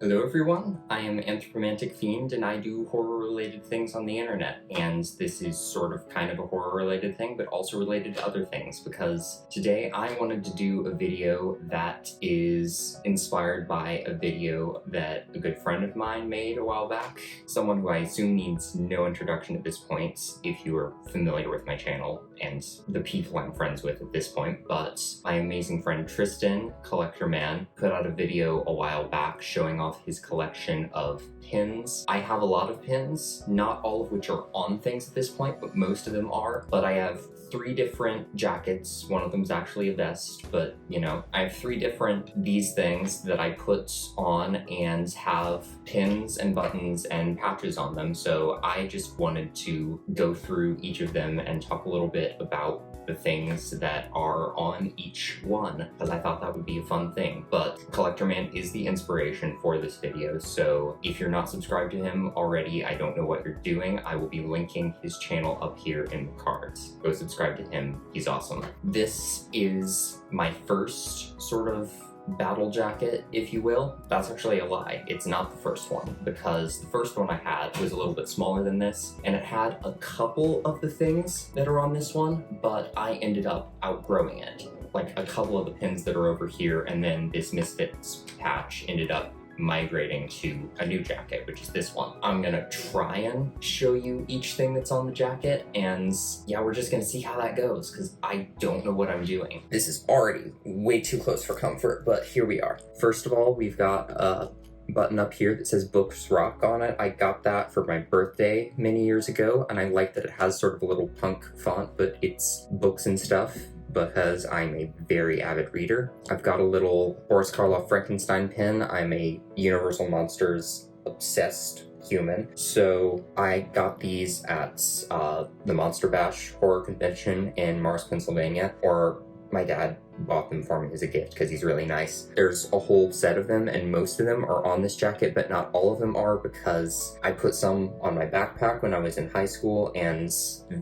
Hello everyone, I am Anthropomantic Fiend and I do horror-related things on the internet, and this is sort of kind of a horror-related thing, but also related to other things, because today I wanted to do a video that is inspired by a video that a good friend of mine made a while back, someone who I assume needs no introduction at this point if you are familiar with my channel and the people I'm friends with at this point, but my amazing friend Tristan, Collector Man, put out a video a while back showing off his collection of pins. I have a lot of pins, not all of which are on things at this point, but most of them are. But I have 3 different jackets. One of them is actually a vest, but you know, I have 3 different these things that I put on and have pins and buttons and patches on them. So I just wanted to go through each of them and talk a little bit about the things that are on each one, because I thought that would be a fun thing. But Collector Man is the inspiration for this video, so if you're not subscribed to him already, I don't know what you're doing. I will be linking his channel up here in the cards. Go subscribe to him, he's awesome. This is my first sort of battle jacket, if you will. That's actually a lie. It's not the first one, because the first one I had was a little bit smaller than this, and it had a couple of the things that are on this one, but I ended up outgrowing it. Like a couple of the pins that are over here, and then this Misfits patch ended up migrating to a new jacket, which is this one. I'm gonna try and show you each thing that's on the jacket, and yeah, we're just gonna see how that goes, because I don't know what I'm doing. This is already way too close for comfort, but here we are. First of all, we've got a button up here that says Books Rock on it. I got that for my birthday many years ago, and I like that it has sort of a little punk font, but it's books and stuff, because I'm a very avid reader. I've got a little Boris Karloff Frankenstein pin. I'm a Universal Monsters obsessed human. So I got these at the Monster Bash horror convention in Mars, Pennsylvania, or my dad bought them for me as a gift because he's really nice. There's a whole set of them, and most of them are on this jacket, but not all of them are, because I put some on my backpack when I was in high school and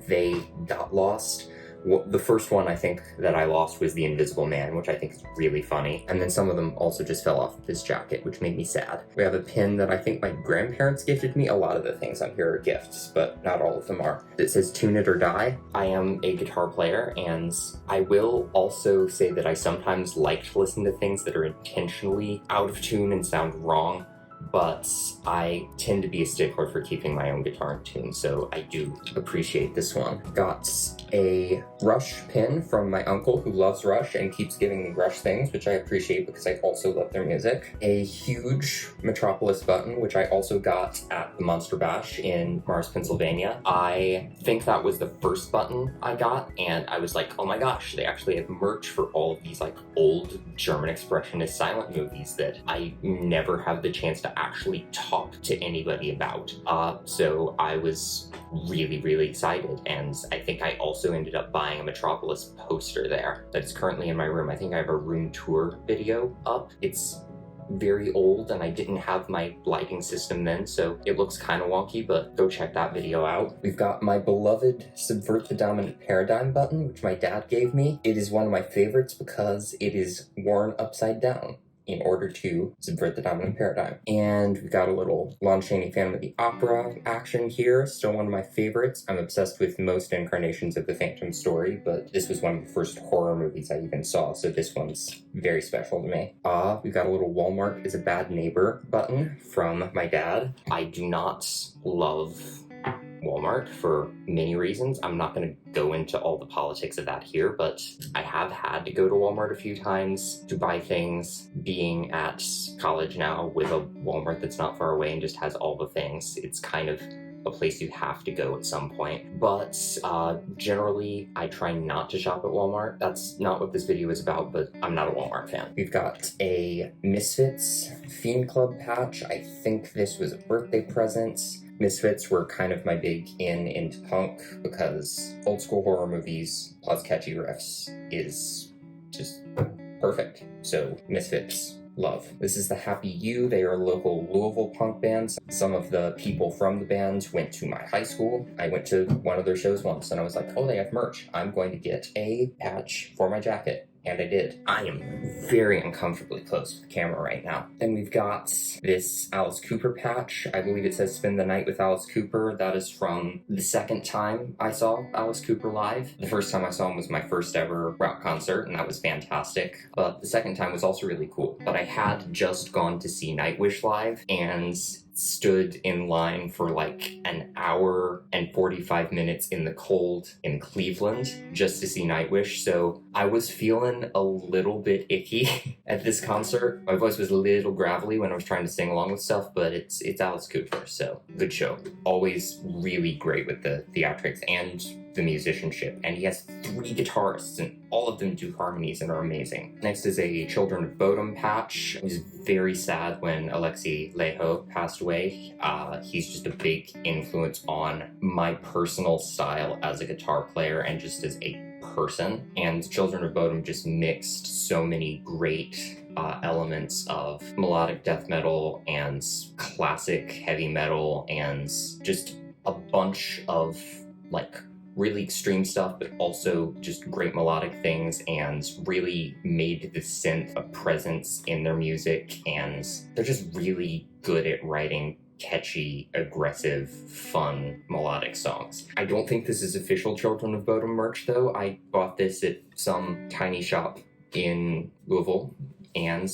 they got lost. The first one I think that I lost was the Invisible Man, which I think is really funny. And then some of them also just fell off this jacket, which made me sad. We have a pin that I think my grandparents gifted me. A lot of the things on here are gifts, but not all of them are. It says Tune It or Die. I am a guitar player, and I will also say that I sometimes like to listen to things that are intentionally out of tune and sound wrong, but I tend to be a stickler for keeping my own guitar in tune, so I do appreciate this one. Got a Rush pin from my uncle who loves Rush and keeps giving me Rush things, which I appreciate because I also love their music. A huge Metropolis button, which I also got at the Monster Bash in Mars, Pennsylvania. I think that was the first button I got, and I was like, oh my gosh, they actually have merch for all of these like old German Expressionist silent movies that I never have the chance to actually talk to anybody about. So I was really, really excited, and I think I also ended up buying a Metropolis poster there that is currently in my room. I think I have a room tour video up. It's very old and I didn't have my lighting system then, so it looks kind of wonky, but go check that video out. We've got my beloved Subvert the Dominant Paradigm button, which my dad gave me. It is one of my favorites because it is worn upside down in order to subvert the dominant paradigm. And we've got a little Lon Chaney Phantom of the Opera action here, still one of my favorites. I'm obsessed with most incarnations of the Phantom story, but this was one of the first horror movies I even saw, so this one's very special to me. We've got a little Walmart is a Bad Neighbor button from my dad. I do not love Walmart for many reasons. I'm not going to go into all the politics of that here, but I have had to go to Walmart a few times to buy things. Being at college now with a Walmart that's not far away and just has all the things, it's kind of a place you have to go at some point. But generally, I try not to shop at Walmart. That's not what this video is about, but I'm not a Walmart fan. We've got a Misfits Fiend Club patch. I think this was a birthday present. Misfits were kind of my big into punk, because old school horror movies plus catchy riffs is just perfect. So Misfits, love. This is the Happy You. They are a local Louisville punk band. Some of the people from the band went to my high school. I went to one of their shows once and I was like, oh, they have merch. I'm going to get a patch for my jacket. And I did. I am very uncomfortably close to the camera right now. Then we've got this Alice Cooper patch. I believe it says Spend the Night with Alice Cooper. That is from the second time I saw Alice Cooper live. The first time I saw him was my first ever rock concert, and that was fantastic. But the second time was also really cool. But I had just gone to see Nightwish live, and stood in line for like an hour and 45 minutes in the cold in Cleveland just to see Nightwish, so I was feeling a little bit icky at this concert. My voice was a little gravelly when I was trying to sing along with stuff, but it's Alice Cooper, so good show. Always really great with the theatrics and the musicianship, and he has 3 guitarists, and all of them do harmonies and are amazing. Next is a Children of Bodom patch. It was very sad when Alexi Laiho passed away. He's just a big influence on my personal style as a guitar player and just as a person, and Children of Bodom just mixed so many great elements of melodic death metal and classic heavy metal and just a bunch of like really extreme stuff, but also just great melodic things, and really made the synth a presence in their music, and they're just really good at writing catchy, aggressive, fun, melodic songs. I don't think this is official Children of Bodom merch though. I bought this at some tiny shop in Louisville, and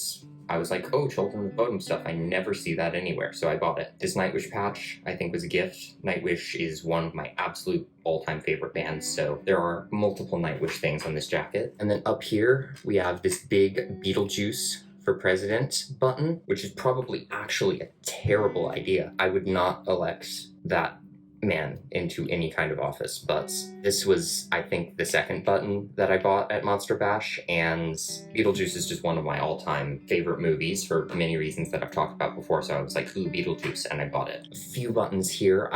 I was like, oh, Children of Bodom stuff, I never see that anywhere, so I bought it. This Nightwish patch, I think, was a gift. Nightwish is one of my absolute all-time favorite bands, so there are multiple Nightwish things on this jacket. And then up here, we have this big Beetlejuice for President button, which is probably actually a terrible idea. I would not elect that man into any kind of office, but this was, I think, the second button that I bought at Monster Bash, and Beetlejuice is just one of my all-time favorite movies for many reasons that I've talked about before, so I was like, ooh, Beetlejuice, and I bought it. A few buttons here,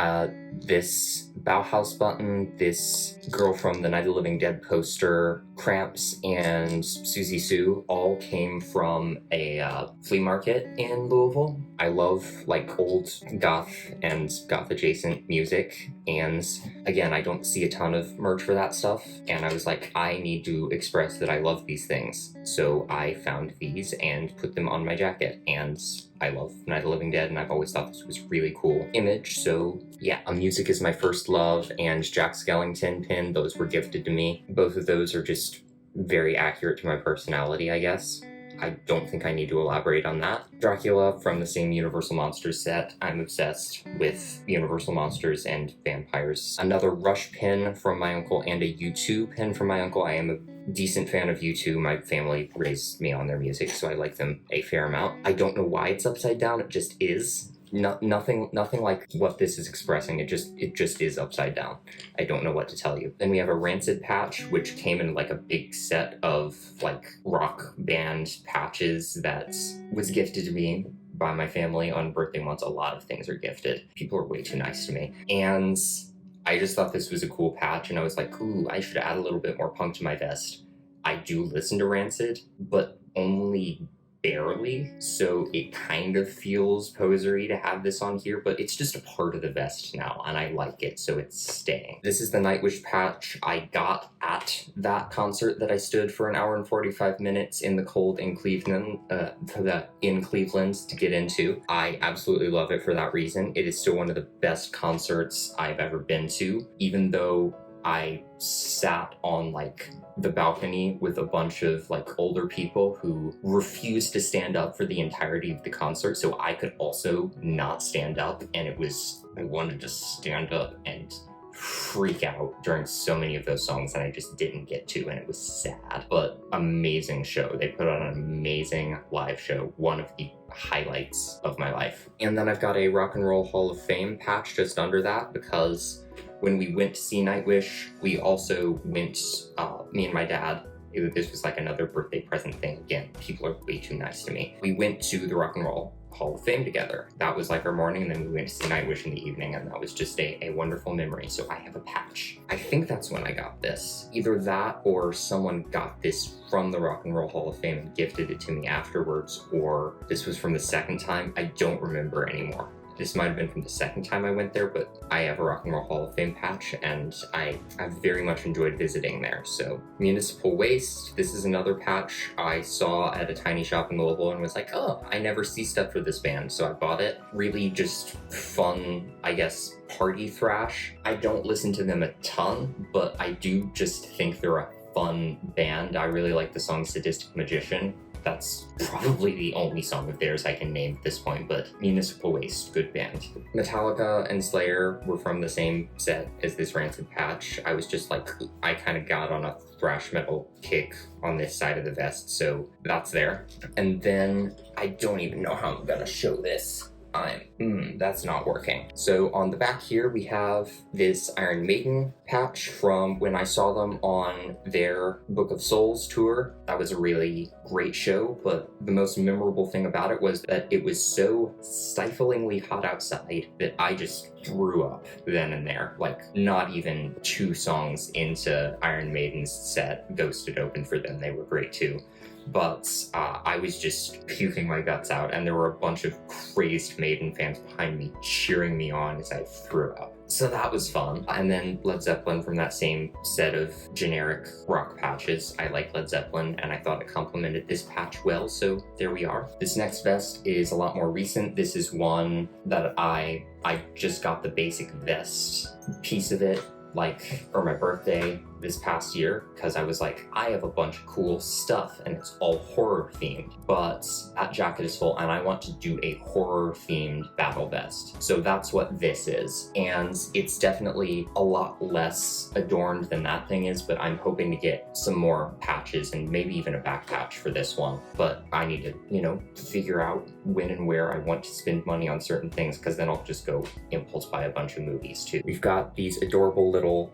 this Bauhaus button, this Girl from the Night of the Living Dead poster, Cramps, and Susie Sue all came from a flea market in Louisville. I love like old goth and goth adjacent music, and again, I don't see a ton of merch for that stuff, and I was like, I need to express that I love these things, so I found these and put them on my jacket, and I love Night of the Living Dead, and I've always thought this was really cool image, so yeah. Music is my first love, and Jack Skellington pin, those were gifted to me. Both of those are just very accurate to my personality, I guess. I don't think I need to elaborate on that. Dracula from the same Universal Monsters set. I'm obsessed with Universal Monsters and vampires. Another Rush pin from my uncle and a U2 pin from my uncle. I am a decent fan of U2. My family raised me on their music, so I like them a fair amount. I don't know why it's upside down, it just is. Nothing like what this is expressing. It just is upside down. I don't know what to tell you. Then we have a Rancid patch, which came in like a big set of like rock band patches that was gifted to me by my family on birthday months. A lot of things are gifted. People are way too nice to me. And I just thought this was a cool patch, and I was like, ooh, I should add a little bit more punk to my vest. I do listen to Rancid, but only barely, so it kind of feels posery to have this on here, but it's just a part of the vest now, and I like it, so it's staying. This is the Nightwish patch I got at that concert that I stood for an hour and 45 minutes in the cold in Cleveland, to get into. I absolutely love it for that reason. It is still one of the best concerts I've ever been to, even though I sat on like the balcony with a bunch of like older people who refused to stand up for the entirety of the concert, so I could also not stand up, and I wanted to stand up and freak out during so many of those songs, and I just didn't get to, and it was sad, but amazing show. They put on an amazing live show, one of the highlights of my life. And then I've got a Rock and Roll Hall of Fame patch just under that, because when we went to see Nightwish, we also went, me and my dad, this was like another birthday present thing. Again, people are way too nice to me. We went to the Rock and Roll Hall of Fame together. That was like our morning, and then we went to see Nightwish in the evening, and that was just a wonderful memory. So I have a patch. I think that's when I got this. Either that or someone got this from the Rock and Roll Hall of Fame and gifted it to me afterwards, or this was from the second time. I don't remember anymore. this might have been from the second time I went there, but I have a Rock and Roll Hall of Fame patch, and I very much enjoyed visiting there. So Municipal Waste, this is another patch I saw at a tiny shop in Louisville and was like, oh, I never see stuff for this band, so I bought it. Really just fun, I guess, party thrash. I don't listen to them a ton, but I do just think they're a fun band. I really like the song Sadistic Magician. That's probably the only song of theirs I can name at this point, but Municipal Waste, good band. Metallica and Slayer were from the same set as this Rancid patch. I was just like, I kind of got on a thrash metal kick on this side of the vest, so that's there. And then I don't even know how I'm gonna show this. That's not working. So on the back here, we have this Iron Maiden patch from when I saw them on their Book of Souls tour. That was a really great show, but the most memorable thing about it was that it was so stiflingly hot outside that I just threw up then and there. Like, not even 2 songs into Iron Maiden's set, Ghosted opened for them. They were great too. But I was just puking my guts out, and there were a bunch of crazed Maiden fans behind me cheering me on as I threw up. So that was fun. And then Led Zeppelin from that same set of generic rock patches. I like Led Zeppelin, and I thought it complemented this patch well, so there we are. This next vest is a lot more recent. This is one that I just got the basic vest piece of it, like, for my birthday this past year, because I was like, I have a bunch of cool stuff and it's all horror themed, but that jacket is full and I want to do a horror themed battle vest. So that's what this is. And it's definitely a lot less adorned than that thing is, but I'm hoping to get some more patches and maybe even a back patch for this one. But I need to, figure out when and where I want to spend money on certain things, because then I'll just go impulse buy a bunch of movies too. We've got these adorable little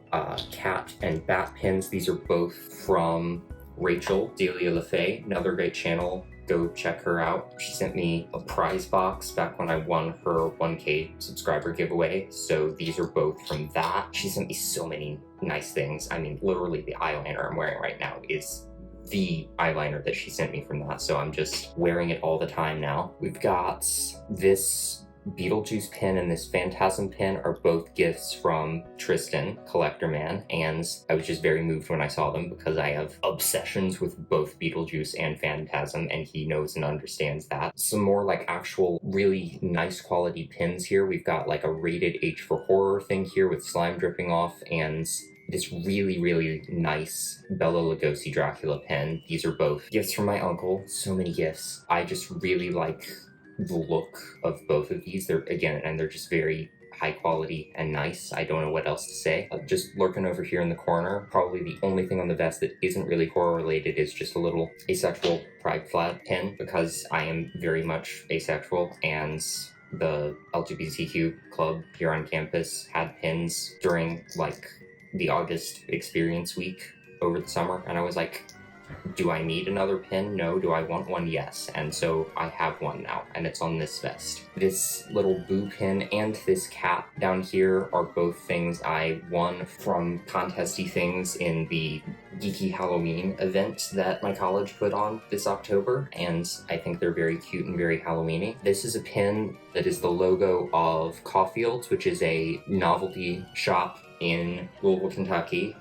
cat and bat pins. These are both from Rachel, Delia LaFay, another great channel. Go check her out. She sent me a prize box back when I won her 1K subscriber giveaway, so these are both from that. She sent me so many nice things. I mean, literally the eyeliner I'm wearing right now is the eyeliner that she sent me from that, so I'm just wearing it all the time now. We've got this Beetlejuice pin and this Phantasm pin are both gifts from Tristan, Collector Man, and I was just very moved when I saw them because I have obsessions with both Beetlejuice and Phantasm, and he knows and understands that. Some more like actual really nice quality pins here. We've got like a rated H for horror thing here with slime dripping off, and this really, really nice Bela Lugosi Dracula pin. These are both gifts from my uncle. So many gifts. I just really like the look of both of these. They're just very high quality and nice. I don't know what else to say. Just lurking over here in the corner, probably the only thing on the vest that isn't really horror related is just a little asexual pride flag pin, because I am very much asexual, and the LGBTQ club here on campus had pins during like the August experience week over the summer, and I was like, do I need another pin? No. Do I want one? Yes. And so I have one now, and it's on this vest. This little boo pin and this cat down here are both things I won from contesty things in the Geeky Halloween event that my college put on this October, and I think they're very cute and very Halloween-y. This is a pin that is the logo of Caulfield's, which is a novelty shop in Louisville, Kentucky.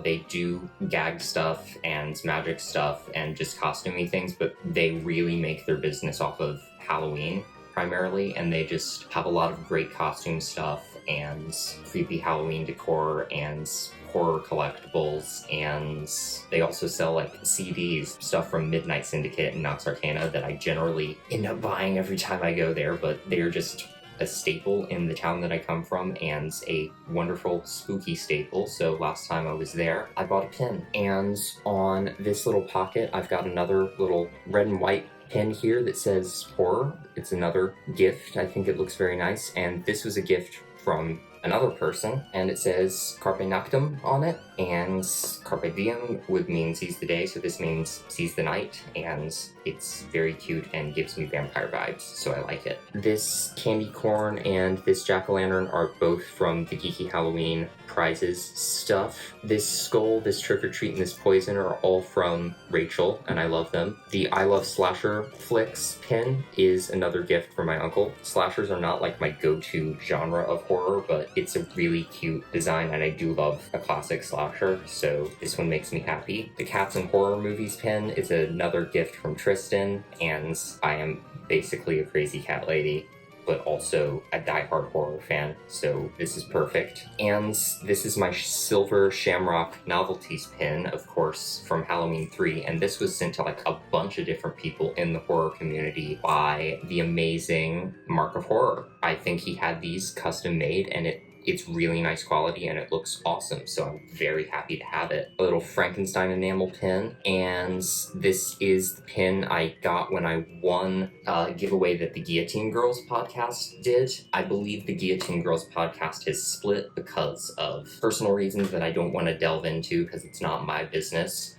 They do gag stuff and magic stuff and just costumey things, but they really make their business off of Halloween primarily, and they just have a lot of great costume stuff and creepy Halloween decor and horror collectibles, and they also sell like CDs, stuff from Midnight Syndicate and Nox Arcana that I generally end up buying every time I go there, but they're just a staple in the town that I come from and a wonderful spooky staple. So last time I was there, I bought a pin. And on this little pocket, I've got another little red and white pin here that says horror. It's another gift. I think it looks very nice. And this was a gift from another person, and it says Carpe Noctem on it, And Carpe Diem would mean seize the day, so this means seize the night, and it's very cute and gives me vampire vibes, so I like it. This candy corn and this jack-o'-lantern are both from the Geeky Halloween prizes stuff. This skull, this trick-or-treat, and this poison are all from Rachel, and I love them. The I Love Slasher Flicks pin is another gift from my uncle. Slashers are not like my go-to genre of horror, but it's a really cute design, and I do love a classic slasher, so this one makes me happy. The Cats and Horror Movies pin is another gift from Tristan, and I am basically a crazy cat lady, but also a die-hard horror fan, so this is perfect. And this is my Silver Shamrock Novelties pin, of course, from Halloween 3, and this was sent to like a bunch of different people in the horror community by the amazing Mark of Horror. I think he had these custom made, and it's really nice quality and it looks awesome, so I'm very happy to have it. A little Frankenstein enamel pin, and this is the pin I got when I won a giveaway that the Guillotine Girls podcast did. I believe the Guillotine Girls podcast has split because of personal reasons that I don't want to delve into because it's not my business.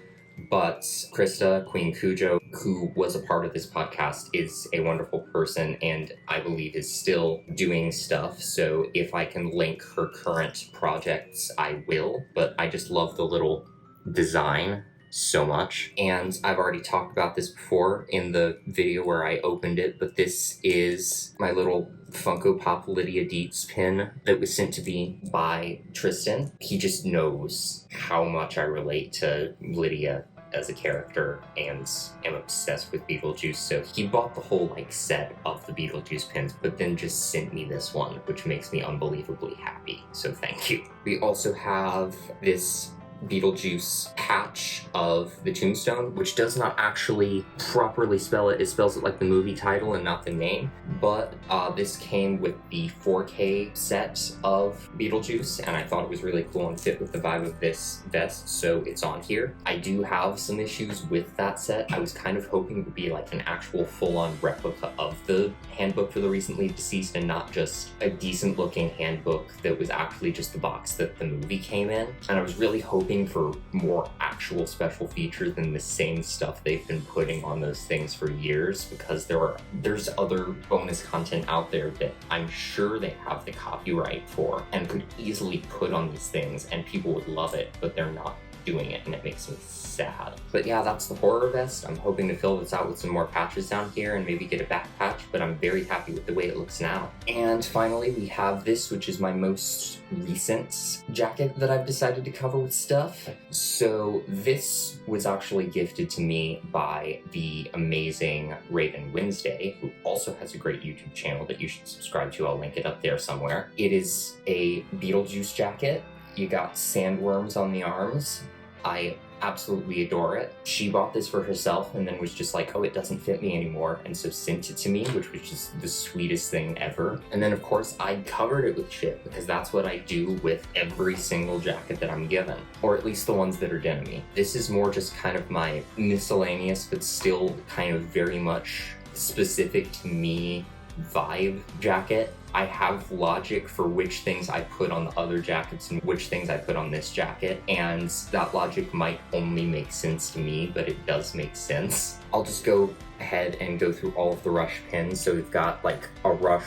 But Krista, Queen Cujo, who was a part of this podcast, is a wonderful person and I believe is still doing stuff. So if I can link her current projects, I will. But I just love the little design so much. And I've already talked about this before in the video where I opened it, but this is my little Funko Pop Lydia Dietz pin that was sent to me by Tristan. He just knows how much I relate to Lydia as a character and am obsessed with Beetlejuice, so he bought the whole set of the Beetlejuice pins, but then just sent me this one, which makes me unbelievably happy, so thank you. We also have this Beetlejuice patch of the tombstone, which does not actually properly spell it. It spells it like the movie title and not the name, but this came with the 4K set of Beetlejuice, and I thought it was really cool and fit with the vibe of this vest, so it's on here. I do have some issues with that set. I was kind of hoping it would be like an actual full-on replica of the handbook for the recently deceased and not just a decent looking handbook that was actually just the box that the movie came in, and I was really hoping for more actual special features than the same stuff they've been putting on those things for years, because there's other bonus content out there that I'm sure they have the copyright for and could easily put on these things and people would love it, but they're not doing it and it makes me sad. But yeah, that's the horror vest. I'm hoping to fill this out with some more patches down here and maybe get a back patch, but I'm very happy with the way it looks now. And finally, we have this, which is my most recent jacket that I've decided to cover with stuff. So this was actually gifted to me by the amazing Raven Wednesday, who also has a great YouTube channel that you should subscribe to. I'll link it up there somewhere. It is a Beetlejuice jacket. You got sandworms on the arms. I absolutely adore it. She bought this for herself and then was just like, oh, it doesn't fit me anymore, and so sent it to me, which was just the sweetest thing ever. And then of course I covered it with shit, because that's what I do with every single jacket that I'm given, or at least the ones that are denim-y. This is more just kind of my miscellaneous but still kind of very much specific to me vibe jacket. I have logic for which things I put on the other jackets and which things I put on this jacket, and that logic might only make sense to me, but it does make sense. I'll just go ahead and go through all of the Rush pins. So we've got like a Rush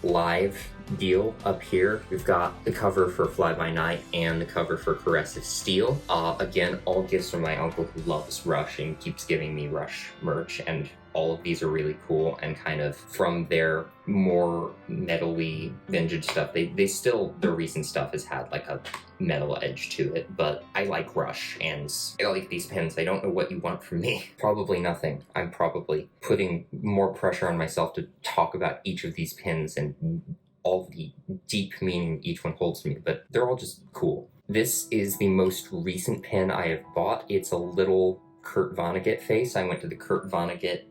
Live deal up here. We've got the cover for Fly By Night and the cover for Caress of Steel. Again, all gifts from my uncle who loves Rush and keeps giving me Rush merch, and all of these are really cool and kind of from their more metal-y vintage stuff. They still, their recent stuff has had like a metal edge to it, but I like Rush and I like these pins. I don't know what you want from me. Probably nothing. I'm probably putting more pressure on myself to talk about each of these pins and all the deep meaning each one holds to me, but they're all just cool. This is the most recent pin I have bought. It's a little Kurt Vonnegut face. I went to the Kurt Vonnegut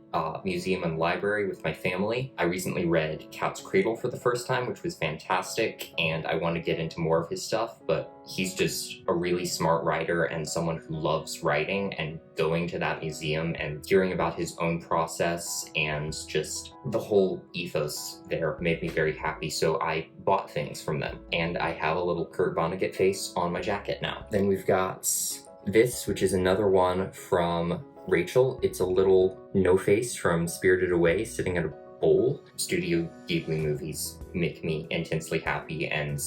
Museum and Library with my family. I recently read Cat's Cradle for the first time, which was fantastic, and I want to get into more of his stuff, but he's just a really smart writer and someone who loves writing, and going to that museum and hearing about his own process and just the whole ethos there made me very happy, so I bought things from them, and I have a little Kurt Vonnegut face on my jacket now. Then we've got this, which is another one from Rachel. It's a little No-Face from Spirited Away sitting at a bowl. Studio Ghibli movies make me intensely happy, and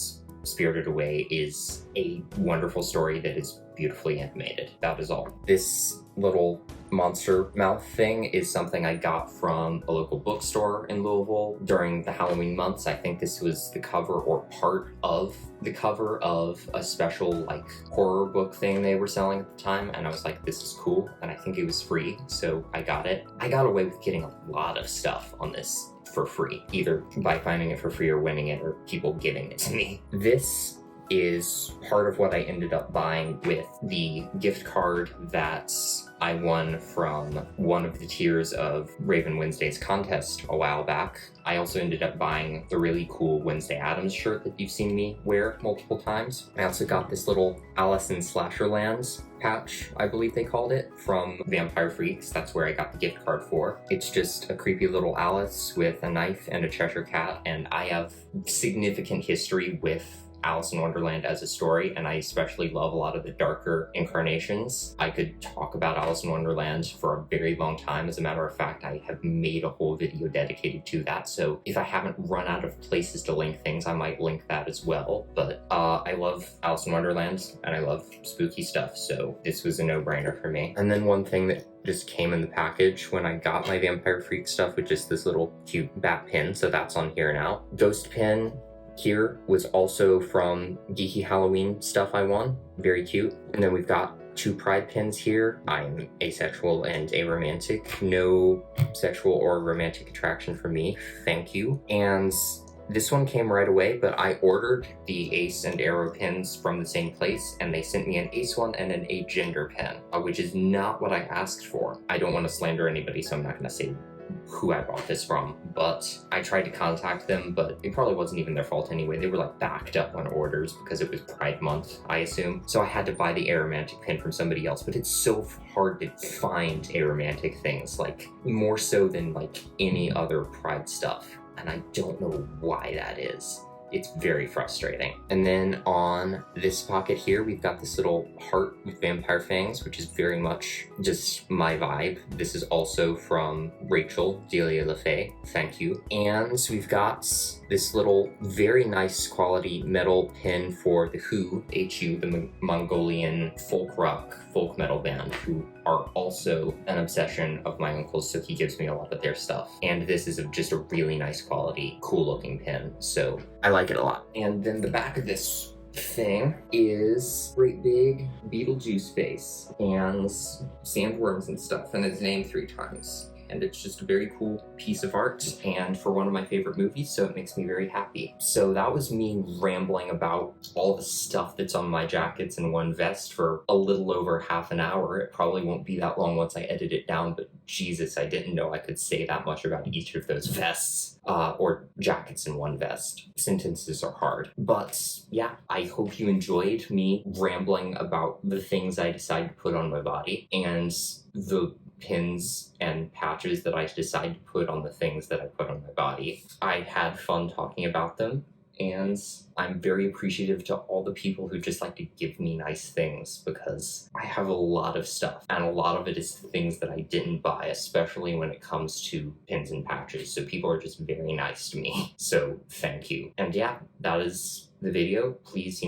Spirited Away is a wonderful story that is beautifully animated. That is all. This little monster mouth thing is something I got from a local bookstore in Louisville during the Halloween months. I think this was the cover or part of the cover of a special like horror book thing they were selling at the time, and I was like, this is cool, and I think it was free, so I got it. I got away with getting a lot of stuff on this for free, either by finding it for free or winning it or people giving it to me. This is part of what I ended up buying with the gift card that I won from one of the tiers of Raven Wednesday's contest a while back. I also ended up buying the really cool Wednesday Addams shirt that you've seen me wear multiple times. I also got this little Alice in Slasherland patch, I believe they called it, from Vampire Freaks. That's where I got the gift card for. It's just a creepy little Alice with a knife and a Cheshire cat, and I have significant history with Alice in Wonderland as a story, and I especially love a lot of the darker incarnations. I could talk about Alice in Wonderland for a very long time. As a matter of fact, I have made a whole video dedicated to that, so if I haven't run out of places to link things, I might link that as well. But I love Alice in Wonderland, and I love spooky stuff, so this was a no-brainer for me. And then one thing that just came in the package when I got my Vampire Freak stuff was just this little cute bat pin, so that's on here now. Ghost pin here was also from Geeky Halloween stuff I won. Very cute. And then we've got 2 pride pins here. I'm asexual and aromantic. No sexual or romantic attraction for me. Thank you. And this one came right away, but I ordered the ace and arrow pins from the same place, and they sent me an ace one and an agender pin, which is not what I asked for. I don't want to slander anybody, so I'm not going to say who I bought this from, but I tried to contact them, but it probably wasn't even their fault anyway. They were like backed up on orders because it was Pride Month, I assume. So I had to buy the aromantic pin from somebody else, but it's so hard to find aromantic things, like more so than like any other Pride stuff. And I don't know why that is. It's very frustrating. And then on this pocket here, we've got this little heart with vampire fangs, which is very much just my vibe. This is also from Rachel Delia LaFay. Thank you. And we've got this little very nice quality metal pin for the Who, HU, the Mongolian folk rock, folk metal band, who are also an obsession of my uncle's, so he gives me a lot of their stuff. And this is just a really nice quality, cool looking pin, so I like it a lot. And then the back of this thing is great big Beetlejuice face and sandworms and stuff, and his name 3 times. And it's just a very cool piece of art, and for one of my favorite movies, so it makes me very happy. So that was me rambling about all the stuff that's on my jackets in one vest for a little over half an hour. It probably won't be that long once I edit it down, but Jesus, I didn't know I could say that much about each of those vests. Or jackets in one vest. Sentences are hard. But yeah, I hope you enjoyed me rambling about the things I decided to put on my body, and the pins and patches that I decide to put on the things that I put on my body. I had fun talking about them, and I'm very appreciative to all the people who just like to give me nice things, because I have a lot of stuff, and a lot of it is things that I didn't buy, especially when it comes to pins and patches, so people are just very nice to me. So thank you. And yeah, that is the video. Please,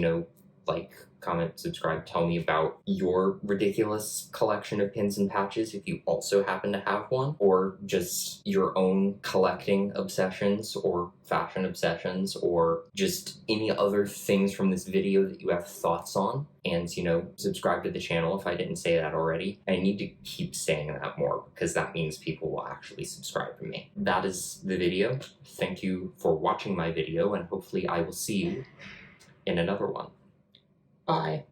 like, comment, subscribe, tell me about your ridiculous collection of pins and patches if you also happen to have one, or just your own collecting obsessions or fashion obsessions, or just any other things from this video that you have thoughts on. And, subscribe to the channel if I didn't say that already. I need to keep saying that more, because that means people will actually subscribe to me. That is the video. Thank you for watching my video, and hopefully I will see you in another one. Bye.